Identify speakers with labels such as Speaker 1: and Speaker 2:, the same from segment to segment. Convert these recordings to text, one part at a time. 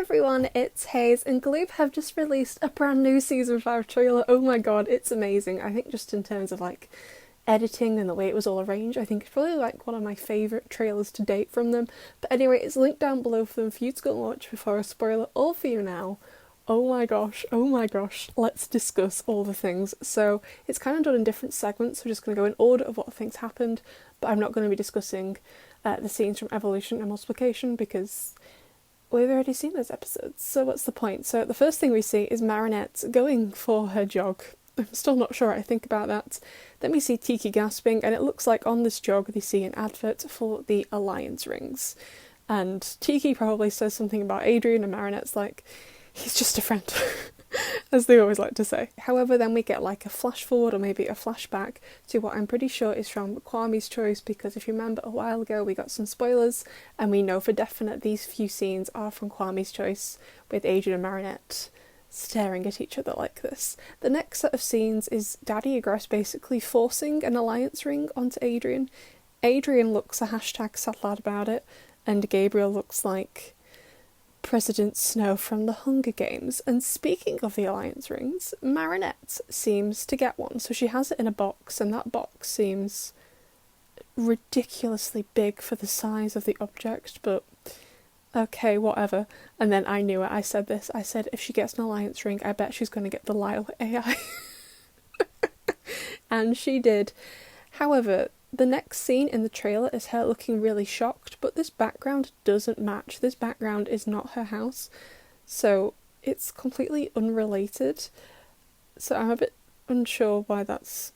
Speaker 1: everyone, it's Hayes, and Gloob have just released a brand new season 5 trailer. Oh my god, it's amazing. I think just in terms of like editing and the way it was all arranged, I think it's probably like one of my favourite trailers to date from them. But anyway, it's linked down below for them for you to go and watch before I spoil it all for you now. Oh my gosh, let's discuss all the things. So it's kind of done in different segments. We're just going to go in order of what things happened, but I'm not going to be discussing the scenes from Evolution and Multiplication because we've already seen those episodes, so what's the point? So the first thing we see is Marinette going for her jog. I'm still not sure what I think about that. Then we see Tiki gasping, and it looks like on this jog they see an advert for the Alliance rings. And Tiki probably says something about Adrian, and Marinette's like, he's just a friend, as they always like to say. However, then we get like a flash forward or maybe a flashback to what I'm pretty sure is from Kwame's Choice, because if you remember a while ago we got some spoilers and we know for definite these few scenes are from Kwame's Choice with Adrian and Marinette staring at each other like this. The next set of scenes is Daddy Egress basically forcing an alliance ring onto Adrian. Adrian looks a hashtag sad lad about it, and Gabriel looks like President Snow from the Hunger Games. And speaking of the alliance rings, Marinette seems to get one. So she has it in a box, and that box seems ridiculously big for the size of the object, but okay, whatever. And then I knew it. I said this. I said, if she gets an alliance ring, I bet she's going to get the Lyle AI. And she did. However, the next scene in the trailer is her looking really shocked, but this background doesn't match. This background is not her house, so it's completely unrelated. So I'm a bit unsure why that's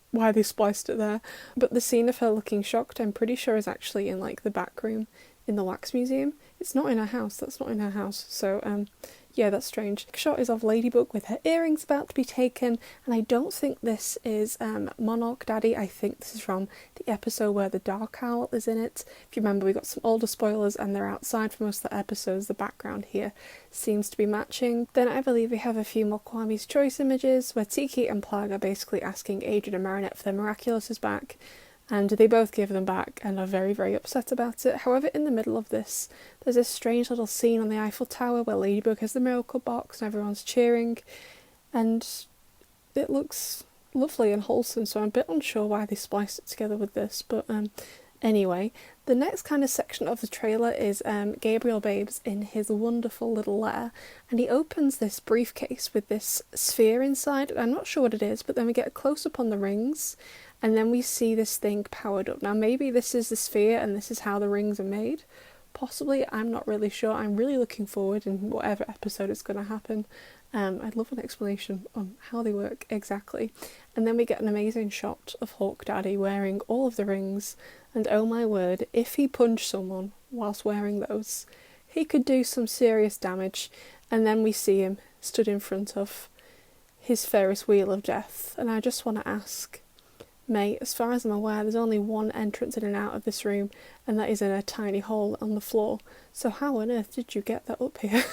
Speaker 1: why they spliced it there. But the scene of her looking shocked, I'm pretty sure is actually in like the back room in the wax museum. It's not in her house. That's not in her house. So yeah, that's strange. The shot is of Ladybug with her earrings about to be taken, and I don't think this is Monarch Daddy. I think this is from the episode where the Dark Owl is in it. If you remember, we got some older spoilers and they're outside for most of the episodes. The background here seems to be matching. Then I believe we have a few more Kwame's Choice images where Tiki and Plag are basically asking Adrian and Marinette for their Miraculous back, and they both give them back and are very, very upset about it. However, in the middle of this, there's this strange little scene on the Eiffel Tower where Ladybug has the miracle box and everyone's cheering, and it looks lovely and wholesome, so I'm a bit unsure why they spliced it together with this, but anyway. The next kind of section of the trailer is Gabriel Babes in his wonderful little lair, and he opens this briefcase with this sphere inside. I'm not sure what it is, but then we get a close-up on the rings, and then we see this thing powered up. Now maybe this is the sphere and this is how the rings are made. Possibly, I'm not really sure. I'm really looking forward in whatever episode it's going to happen. I'd love an explanation on how they work exactly. And then we get an amazing shot of Hawk Daddy wearing all of the rings, and oh my word, if he punched someone whilst wearing those, he could do some serious damage. And then we see him stood in front of his Ferris wheel of death, and I just want to ask, mate, as far as I'm aware, there's only one entrance in and out of this room, and that is in a tiny hole on the floor. So how on earth did you get that up here?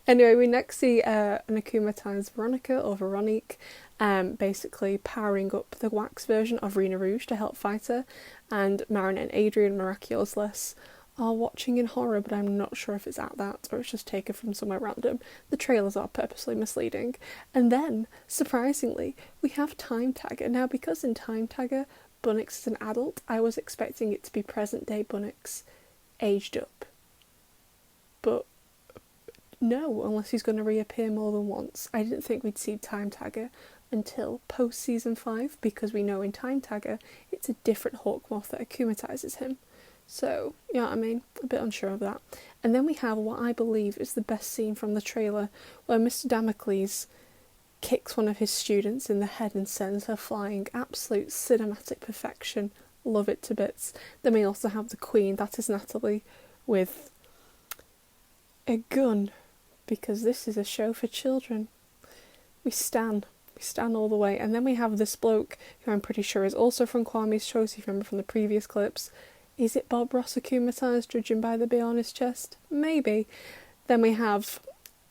Speaker 1: Anyway, we next see an Akuma times Veronica, or Veronique, basically powering up the wax version of Rena Rouge to help fight her, and Marinette and Adrian, Miraculous, are watching in horror, but I'm not sure if it's at that or it's just taken from somewhere random. The trailers are purposely misleading. And then, surprisingly, we have Time Tagger. Now, because in Time Tagger, Bunnix is an adult, I was expecting it to be present-day Bunnix aged up. But no, unless he's going to reappear more than once. I didn't think we'd see Time Tagger until post-season 5, because we know in Time Tagger it's a different Hawkmoth that akumatizes him. So, you know what I mean? A bit unsure of that. And then we have what I believe is the best scene from the trailer, where Mr. Damocles kicks one of his students in the head and sends her flying. Absolute cinematic perfection. Love it to bits. Then we also have the Queen, that is Natalie, with a gun, because this is a show for children. We stan all the way. And then we have this bloke, who I'm pretty sure is also from Kwame's Choice, if you remember from the previous clips. Is it Bob Ross akumatized, judging by the B on his chest? Maybe. Then we have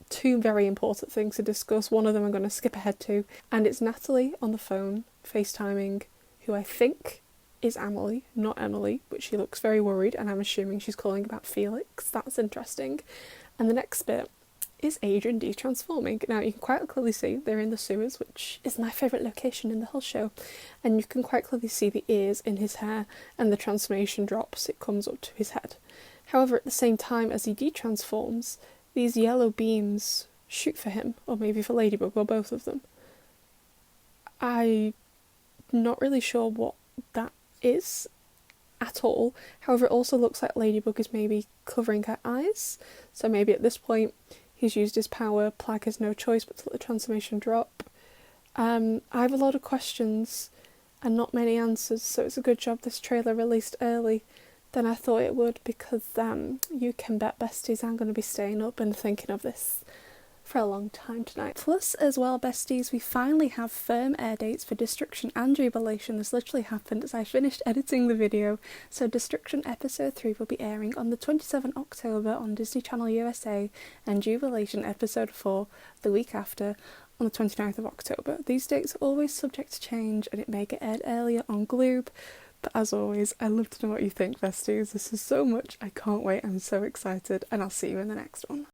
Speaker 1: two very important things to discuss. One of them I'm going to skip ahead to, and it's Natalie on the phone, FaceTiming, who I think is Amelie, not Emily, but she looks very worried, and I'm assuming she's calling about Felix. That's interesting. And the next bit is Adrian de-transforming. Now, you can quite clearly see they're in the sewers, which is my favourite location in the whole show, and you can quite clearly see the ears in his hair, and the transformation drops, it comes up to his head. However, at the same time as he de-transforms, these yellow beams shoot for him, or maybe for Ladybug, or both of them. I'm not really sure what that is at all. However, it also looks like Ladybug is maybe covering her eyes, so maybe at this point he's used his power, Plag has no choice but to let the transformation drop. I have a lot of questions and not many answers, so it's a good job this trailer released early than I thought it would, because you can bet, besties, I'm going to be staying up and thinking of this for a long time tonight. Plus, as well, besties, we finally have firm air dates for Destruction and Jubilation. This literally happened as I finished editing the video. So Destruction episode 3 will be airing on the 27th October on Disney Channel USA, and Jubilation episode 4 the week after on the 29th of October. These dates are always subject to change, and it may get aired earlier on Gloob. But as always, I'd love to know what you think, besties. This is so much, I can't wait, I'm so excited, and I'll see you in the next one.